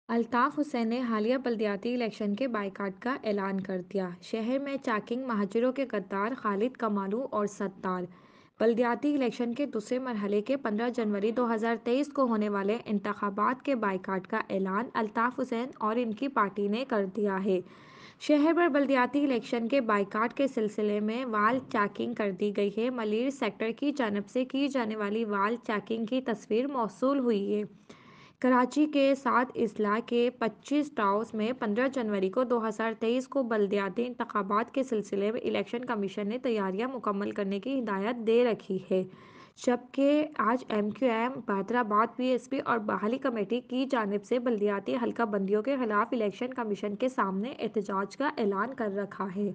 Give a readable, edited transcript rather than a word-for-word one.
الطاف حسین نے حالیہ بلدیاتی الیکشن کے بائیکاٹ کا اعلان کر دیا۔ شہر میں چیکنگ، مہاجروں کے غدار خالد کمالو اور ستار۔ بلدیاتی الیکشن کے دوسرے مرحلے کے 15 جنوری 2023 کو ہونے والے انتخابات کے بائیکاٹ کا اعلان الطاف حسین اور ان کی پارٹی نے کر دیا ہے۔ شہر بھر بلدیاتی الیکشن کے بائیکاٹ کے سلسلے میں وال چیکنگ کر دی گئی ہے۔ ملیر سیکٹر کی جانب سے کی جانے والی وال چیکنگ کی تصویر موصول ہوئی ہے۔ کراچی کے 7 اضلاع کے 25 ٹاؤنز میں 15 جنوری 2023 کو بلدیاتی انتخابات کے سلسلے میں الیکشن کمیشن نے تیاریاں مکمل کرنے کی ہدایت دے رکھی ہے، جبکہ آج M Q M, Hyderabad P S P اور بحالی کمیٹی کی جانب سے بلدیاتی حلقہ بندیوں کے خلاف الیکشن کمیشن کے سامنے احتجاج کا اعلان کر رکھا ہے۔